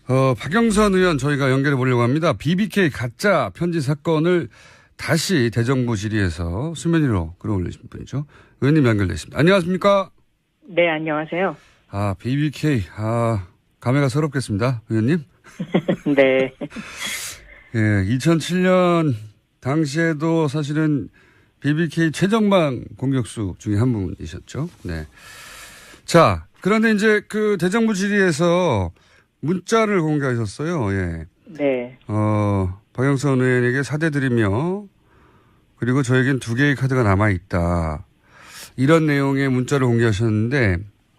박영선 의원 저희가 연결해 보려고 합니다. BBK 가짜 편지 사건을 다시 대정부 질의에서 수면 위로 끌어올리신 분이죠. 의원님 연결됐습니다. 안녕하십니까? 네, 안녕하세요. BBK. 감회가 새롭겠습니다. 의원님. 네. 예, 2007년 당시에도 사실은 BBK 최정방 공격수 중에 한 분이셨죠. 네. 자, 그런데 이제 그 대정부 질의에서 문자를 공개하셨어요. 예. 네. 박영선 의원에게 사대드리며 그리고 저에겐 2개의 카드가 남아있다. 이런 내용의 문자를 공개하셨는데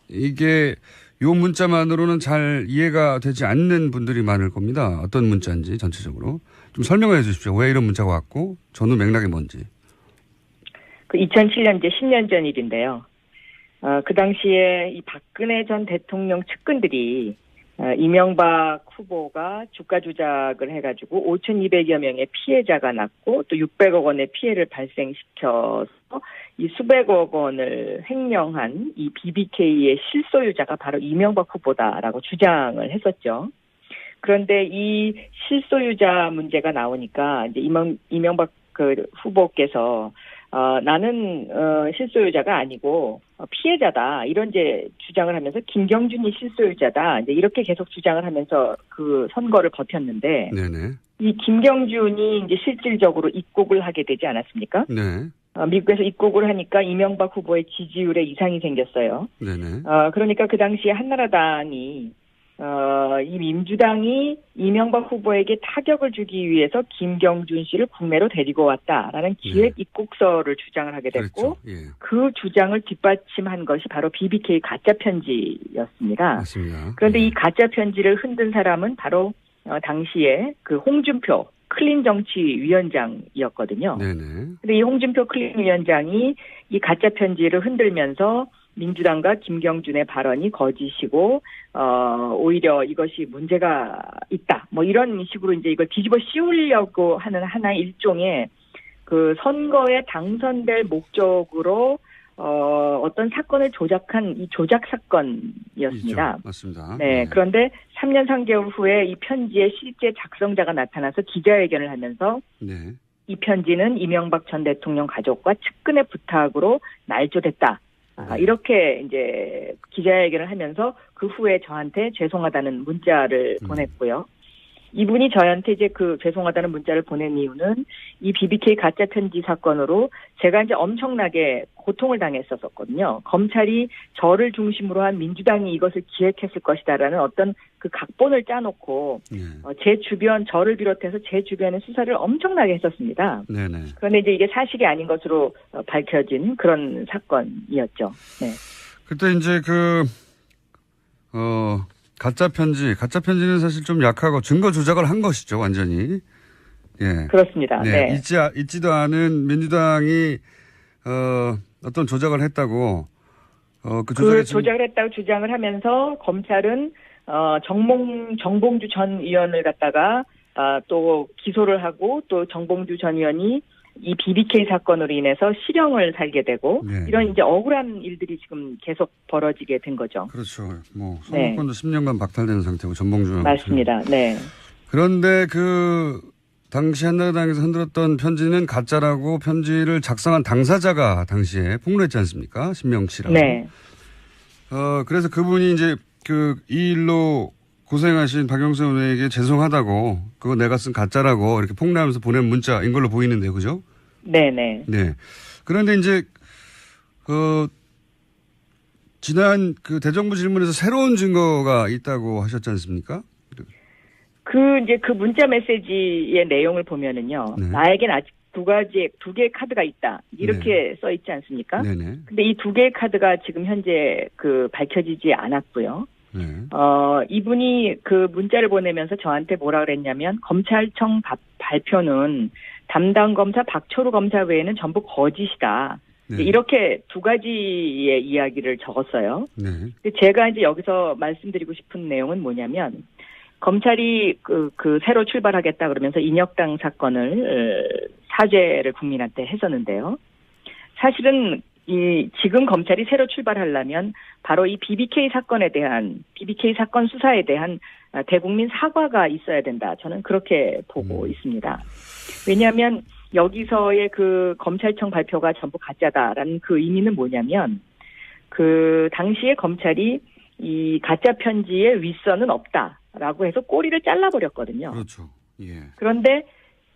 이게 요 문자만으로는 잘 이해가 되지 않는 분들이 많을 겁니다. 어떤 문자인지 전체적으로. 좀 설명을 해 주십시오. 왜 이런 문자가 왔고 전후 맥락이 뭔지. 그 2007년 이제 10년 전 일인데요. 그 당시에 이 박근혜 전 대통령 측근들이 이명박 후보가 주가 조작을 해가지고 5,200여 명의 피해자가 났고 또 600억 원의 피해를 발생시켜서 이 수백억 원을 횡령한 이 BBK의 실소유자가 바로 이명박 후보다라고 주장을 했었죠. 그런데 이 실소유자 문제가 나오니까 이제 이명박 그 후보께서 나는 실소유자가 아니고 피해자다 이런 이제 주장을 하면서 김경준이 실소유자다 이제 이렇게 계속 주장을 하면서 그 선거를 버텼는데 네네. 이 김경준이 이제 실질적으로 입국을 하게 되지 않았습니까? 네. 미국에서 입국을 하니까 이명박 후보의 지지율에 이상이 생겼어요. 네네. 그러니까 그 당시에 한나라당이 이 민주당이 이명박 후보에게 타격을 주기 위해서 김경준 씨를 국내로 데리고 왔다라는 기획 입국서를 주장을 하게 됐고 그렇죠. 예. 그 주장을 뒷받침한 것이 바로 BBK 가짜 편지였습니다. 맞습니다. 그런데 이 가짜 편지를 흔든 사람은 바로 당시에 그 홍준표 클린정치위원장이었거든요. 네네. 근데 이 홍준표 클린위원장이 이 가짜 편지를 흔들면서 민주당과 김경준의 발언이 거짓이고 오히려 이것이 문제가 있다. 뭐 이런 식으로 이제 이걸 뒤집어 씌우려고 하는 하나의 일종의 그 선거에 당선될 목적으로 어떤 사건을 조작한 이 조작 사건이었습니다. 있죠. 맞습니다. 네. 그런데 3년 3개월 후에 이 편지의 실제 작성자가 나타나서 기자회견을 하면서 네. 이 편지는 이명박 전 대통령 가족과 측근의 부탁으로 날조됐다. 이렇게 이제 기자회견을 하면서 그 후에 저한테 죄송하다는 문자를 보냈고요. 이분이 저한테 이제 그 죄송하다는 문자를 보낸 이유는 이 BBK 가짜 편지 사건으로 제가 이제 엄청나게 고통을 당했었거든요. 검찰이 저를 중심으로 한 민주당이 이것을 기획했을 것이다라는 어떤 그 각본을 짜놓고 제 주변 저를 비롯해서 제 주변에 수사를 엄청나게 했었습니다. 네네. 그런데 이제 이게 사실이 아닌 것으로 밝혀진 그런 사건이었죠. 네. 그때 이제 가짜 편지는 사실 좀 약하고 증거 조작을 한 것이죠, 완전히. 예. 그렇습니다. 네. 있지도 않은 민주당이, 어떤 조작을 했다고, 조작을 했다고 주장을 하면서 검찰은, 정봉주 전 의원을 갖다가, 또 기소를 하고 또 정봉주 전 의원이 이 BBK 사건으로 인해서 실형을 살게 되고 이런 이제 억울한 일들이 지금 계속 벌어지게 된 거죠. 그렇죠. 뭐 선거권도 10년간 박탈되는 상태고 전봉주. 맞습니다. 네. 그런데 그 당시 한나라당에서 흔들었던 편지는 가짜라고 편지를 작성한 당사자가 당시에 폭로했지 않습니까? 신명 씨라고. 네. 그래서 그분이 이제 이 일로 고생하신 박영선 의원에게 죄송하다고 그거 내가 쓴 가짜라고 이렇게 폭로하면서 보낸 문자인 걸로 보이는데요. 그죠? 네네. 네. 그런데 이제 지난 대정부 질문에서 새로운 증거가 있다고 하셨지 않습니까? 이제 그 문자 메시지의 내용을 보면은요. 네. 나에겐 아직 두 개의 카드가 있다. 이렇게 써 있지 않습니까? 네네. 근데 이 2개의 카드가 지금 현재 밝혀지지 않았고요. 네. 이분이 그 문자를 보내면서 저한테 뭐라 그랬냐면 검찰청 발표는 담당 검사 박철우 검사 외에는 전부 거짓이다. 네. 이렇게 2가지의 이야기를 적었어요. 네. 근데 제가 이제 여기서 말씀드리고 싶은 내용은 뭐냐면 검찰이 새로 출발하겠다 그러면서 인혁당 사건을 사죄를 국민한테 했었는데요. 사실은 지금 검찰이 새로 출발하려면 바로 이 BBK 사건 수사에 대한 대국민 사과가 있어야 된다. 저는 그렇게 보고 있습니다. 왜냐하면 여기서의 그 검찰청 발표가 전부 가짜다라는 그 의미는 뭐냐면 그 당시에 검찰이 이 가짜 편지의 윗선은 없다라고 해서 꼬리를 잘라버렸거든요. 그렇죠. 예. 그런데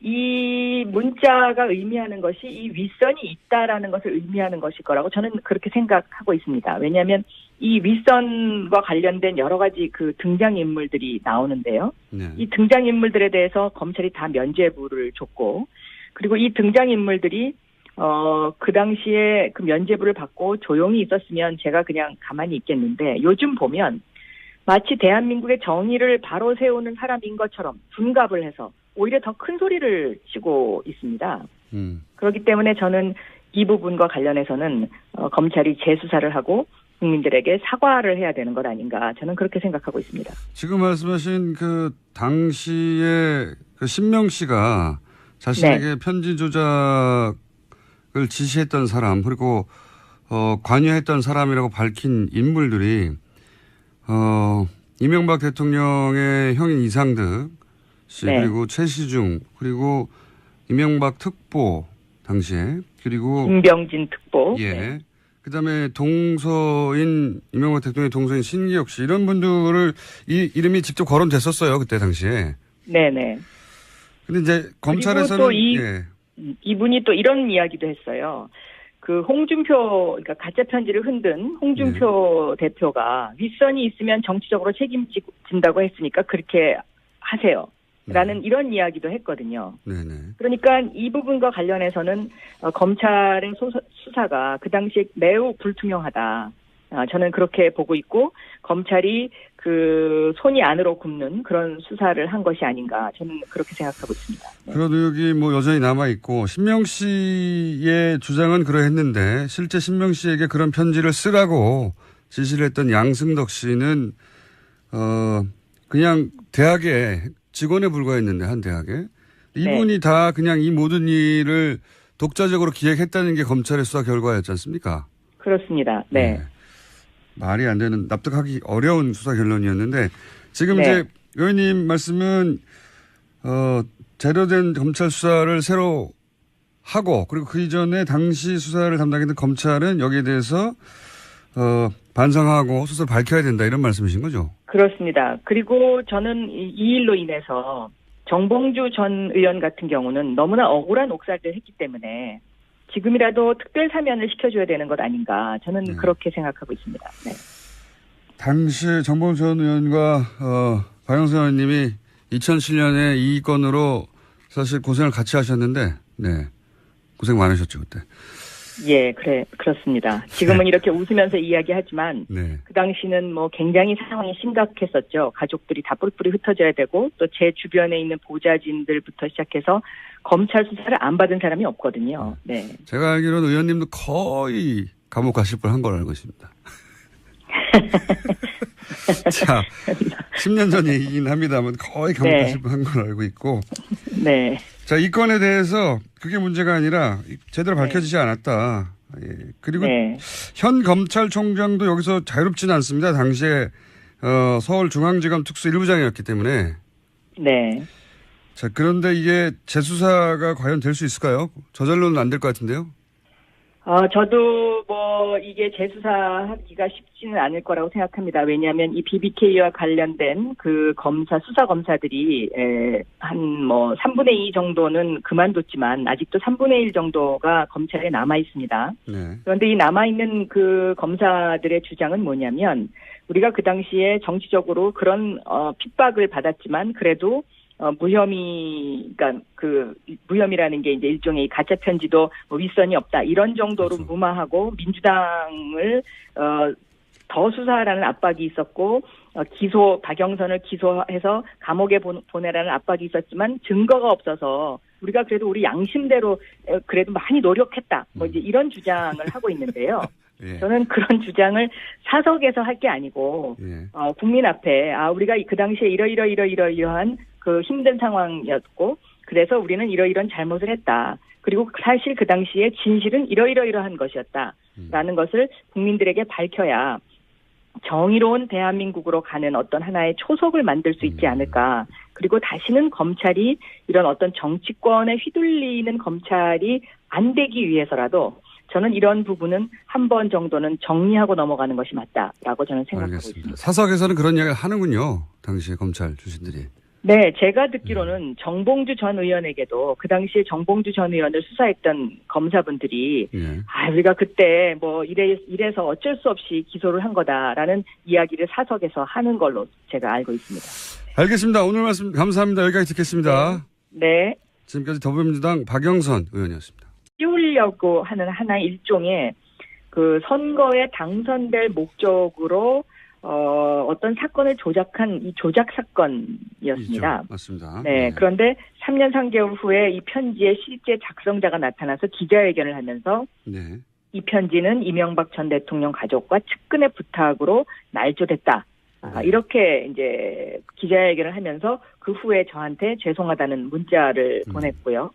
이 문자가 의미하는 것이 이 윗선이 있다라는 것을 의미하는 것일 거라고 저는 그렇게 생각하고 있습니다. 왜냐하면 이 윗선과 관련된 여러 가지 그 등장인물들이 나오는데요. 네. 이 등장인물들에 대해서 검찰이 다 면죄부를 줬고 그리고 이 등장인물들이 그 당시에 그 면죄부를 받고 조용히 있었으면 제가 그냥 가만히 있겠는데 요즘 보면 마치 대한민국의 정의를 바로 세우는 사람인 것처럼 둔갑을 해서 오히려 더 큰 소리를 치고 있습니다. 그렇기 때문에 저는 이 부분과 관련해서는 검찰이 재수사를 하고 국민들에게 사과를 해야 되는 것 아닌가 저는 그렇게 생각하고 있습니다. 지금 말씀하신 그 당시에 그 신명 씨가 자신에게 네. 편지 조작을 지시했던 사람 그리고 관여했던 사람이라고 밝힌 인물들이 이명박 대통령의 형인 이상득 씨 네. 그리고 최시중 그리고 이명박 특보 당시에 그리고 김병진 특보. 예. 네. 그다음에 동서인 이명박 대통령의 동서인 신기혁 씨 이런 분들을 이 이름이 직접 거론됐었어요 그때 당시에. 네네. 근데 이제 검찰에서는 또 이분이 또 이런 이야기도 했어요. 그 홍준표 그러니까 가짜 편지를 흔든 홍준표 대표가 윗선이 있으면 정치적으로 책임진다고 했으니까 그렇게 하세요. 라는 이런 이야기도 했거든요. 네네. 그러니까 이 부분과 관련해서는 검찰의 수사가 그 당시에 매우 불투명하다. 저는 그렇게 보고 있고 검찰이 그 손이 안으로 굽는 그런 수사를 한 것이 아닌가 저는 그렇게 생각하고 있습니다. 네. 그런 의혹이 뭐 여전히 남아 있고 신명 씨의 주장은 그러했는데 실제 신명 씨에게 그런 편지를 쓰라고 지시를 했던 양승덕 씨는 그냥 대학에 직원에 불과했는데 한 대학에 이분이 다 그냥 이 모든 일을 독자적으로 기획했다는 게 검찰의 수사 결과였지 않습니까? 그렇습니다. 네. 말이 안 되는 납득하기 어려운 수사 결론이었는데 지금 네. 이제 의원님 말씀은 제대로 된 검찰 수사를 새로 하고 그리고 그 이전에 당시 수사를 담당했던 검찰은 여기에 대해서 반성하고 수사를 밝혀야 된다 이런 말씀이신 거죠? 그렇습니다. 그리고 저는 이 일로 인해서 정봉주 전 의원 같은 경우는 너무나 억울한 옥살이를 했기 때문에 지금이라도 특별 사면을 시켜줘야 되는 것 아닌가 저는 그렇게 생각하고 있습니다. 네. 당시 정봉주 전 의원과 박영선 의원님이 2007년에 이 건으로 사실 고생을 같이 하셨는데 네 고생 많으셨죠 그때. 예, 그렇습니다. 지금은 이렇게 웃으면서 이야기하지만 네. 그 당시는 뭐 굉장히 상황이 심각했었죠. 가족들이 다 뿔뿔이 흩어져야 되고 또 제 주변에 있는 보좌진들부터 시작해서 검찰 수사를 안 받은 사람이 없거든요. 네. 제가 알기로는 의원님도 거의 감옥 가실 뻔한 걸로 알고 있습니다. 자, 10년 전 얘기긴 합니다만 거의 감옥 가실 뻔한 걸로 알고 있고. 네. 자, 이 건에 대해서 그게 문제가 아니라 제대로 밝혀지지 않았다. 예. 그리고 현 검찰총장도 여기서 자유롭지는 않습니다. 당시에 서울중앙지검 특수 1부장이었기 때문에. 네. 자, 그런데 이게 재수사가 과연 될 수 있을까요? 저절로는 안 될 것 같은데요. 저도 뭐 이게 재수사하기가 쉽지는 않을 거라고 생각합니다. 왜냐하면 이 BBK와 관련된 그 수사 검사들이 한 뭐 3분의 2 정도는 그만뒀지만 아직도 3분의 1 정도가 검찰에 남아 있습니다. 네. 그런데 이 남아 있는 그 검사들의 주장은 뭐냐면 우리가 그 당시에 정치적으로 그런 핍박을 받았지만 그래도 그러니까 그 무혐의라는 게 이제 일종의 가짜 편지도 뭐 윗선이 없다 이런 정도로 그렇죠. 무마하고 민주당을 더 수사하라는 압박이 있었고 박영선을 기소해서 감옥에 보내라는 압박이 있었지만 증거가 없어서 우리가 그래도 우리 양심대로 그래도 많이 노력했다 뭐 이제 이런 주장을 하고 있는데요. 예. 저는 그런 주장을 사석에서 할 게 아니고 국민 앞에 우리가 그 당시에 이러이러한 그 힘든 상황이었고 그래서 우리는 이러이러한 잘못을 했다. 그리고 사실 그 당시에 진실은 이러이러한 것이었다라는 것을 국민들에게 밝혀야 정의로운 대한민국으로 가는 어떤 하나의 초석을 만들 수 있지 않을까. 그리고 다시는 검찰이 이런 어떤 정치권에 휘둘리는 검찰이 안 되기 위해서라도 저는 이런 부분은 한 번 정도는 정리하고 넘어가는 것이 맞다라고 저는 생각하고 알겠습니다. 있습니다. 사석에서는 그런 이야기를 하는군요. 당시에 검찰 출신들이. 네, 제가 듣기로는 정봉주 전 의원에게도 그 당시에 정봉주 전 의원을 수사했던 검사분들이 예. 우리가 그때 뭐 이래서 어쩔 수 없이 기소를 한 거다라는 이야기를 사석에서 하는 걸로 제가 알고 있습니다. 알겠습니다. 오늘 말씀 감사합니다. 여기까지 듣겠습니다. 네. 지금까지 더불어민주당 박영선 의원이었습니다. 띄우려고 하는 하나의 일종의 그 선거에 당선될 목적으로 어떤 사건을 조작한 이 조작 사건이었습니다. 있죠. 맞습니다. 네. 그런데 3년 3개월 후에 이 편지의 실제 작성자가 나타나서 기자회견을 하면서 네. 이 편지는 이명박 전 대통령 가족과 측근의 부탁으로 날조됐다. 이렇게 이제 기자회견을 하면서 그 후에 저한테 죄송하다는 문자를 보냈고요.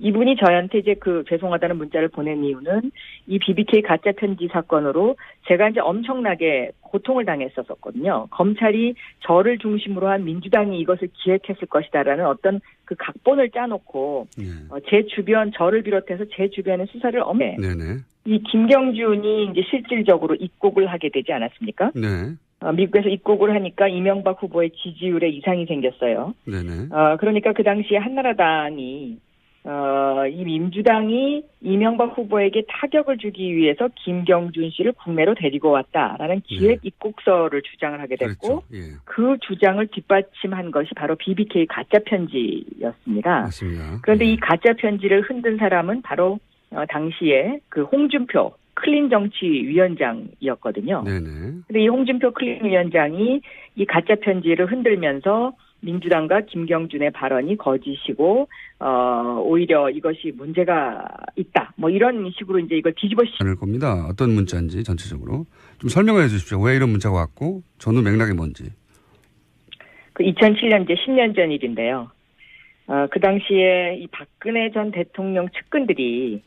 이분이 저한테 이제 그 죄송하다는 문자를 보낸 이유는 이 BBK 가짜 편지 사건으로 제가 이제 엄청나게 고통을 당했었거든요. 검찰이 저를 중심으로 한 민주당이 이것을 기획했을 것이다라는 어떤 그 각본을 짜놓고 제 주변 저를 비롯해서 제 주변의 수사를 네네. 이 김경준이 이제 실질적으로 입국을 하게 되지 않았습니까? 네. 미국에서 입국을 하니까 이명박 후보의 지지율에 이상이 생겼어요. 네네. 그러니까 그 당시에 한나라당이 이 민주당이 이명박 후보에게 타격을 주기 위해서 김경준 씨를 국내로 데리고 왔다라는 기획 입국서를 주장을 하게 됐고 그렇죠. 예. 그 주장을 뒷받침한 것이 바로 BBK 가짜 편지였습니다. 맞습니다. 그런데 이 가짜 편지를 흔든 사람은 바로 당시에 그 홍준표 클린정치위원장이었거든요. 네네. 근데 이 홍준표 클린위원장이 이 가짜 편지를 흔들면서 민주당과 김경준의 발언이 거짓이고 오히려 이것이 문제가 있다. 뭐 이런 식으로 이제 이걸 뒤집어 않을 겁니다. 어떤 문자인지 전체적으로 좀 설명해 주십시오. 왜 이런 문자가 왔고 전후 맥락이 뭔지. 그 2007년 이제 10년 전 일인데요. 그 당시에 이 박근혜 전 대통령 측근들이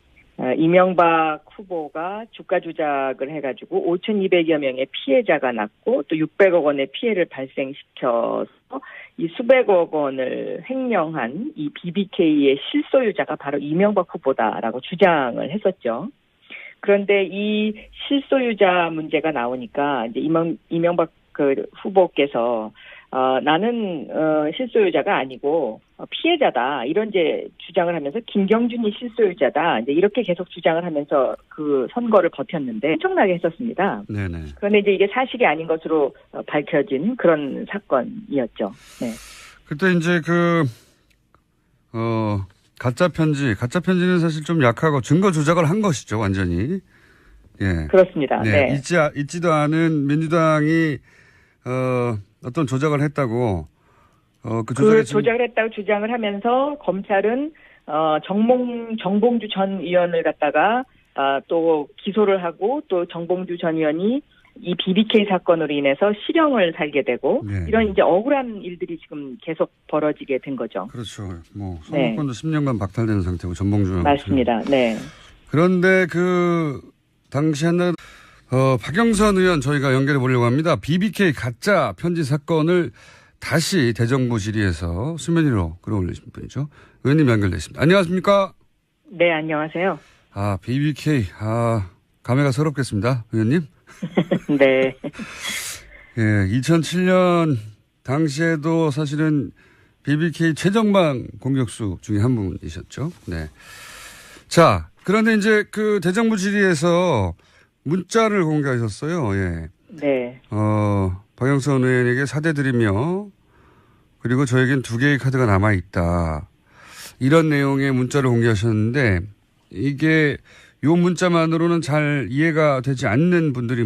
이명박 후보가 주가 조작을 해가지고 5,200여 명의 피해자가 났고 또 600억 원의 피해를 발생시켜서 이 수백억 원을 횡령한 이 BBK의 실소유자가 바로 이명박 후보다라고 주장을 했었죠. 그런데 이 실소유자 문제가 나오니까 이제 이명박 그 후보께서 나는 실소유자가 아니고 피해자다 이런 이제 주장을 하면서 김경준이 실소유자다 이제 이렇게 계속 주장을 하면서 그 선거를 버텼는데 엄청나게 했었습니다. 네네. 그런데 이제 이게 사실이 아닌 것으로 밝혀진 그런 사건이었죠. 네. 그때 이제 가짜 편지는 사실 좀 약하고 증거 조작을 한 것이죠, 완전히. 예. 그렇습니다. 네. 있지도 않은 민주당이 어떤 조작을 했다고 그 조작을 했다고 주장을 하면서 검찰은 정봉주 전 의원을 갖다가 또 기소를 하고 또 정봉주 전 의원이 이 BBK 사건으로 인해서 실형을 살게 되고 이런 이제 억울한 일들이 지금 계속 벌어지게 된 거죠. 그렇죠. 뭐 선거권도 10년간 박탈되는 상태고 정봉주 맞습니다. 네. 그런데 그 당시 한날 박영선 의원 저희가 연결해 보려고 합니다. BBK 가짜 편지 사건을 다시 대정부 질의에서 수면 위로 끌어올리신 분이죠. 의원님 연결됐습니다. 안녕하십니까? 네, 안녕하세요. BBK. 감회가 새롭겠습니다. 의원님. 네. 예, 2007년 당시에도 사실은 BBK 최정방 공격수 중에 한 분이셨죠. 네. 자, 그런데 이제 그 대정부 질의에서 문자를 공개하셨어요. 예. 네. 박영선 의원에게 사대드리며 그리고 저에겐 2개의 카드가 남아있다. 이런 내용의 문자를 공개하셨는데 이게 요 문자만으로는 잘 이해가 되지 않는 분들이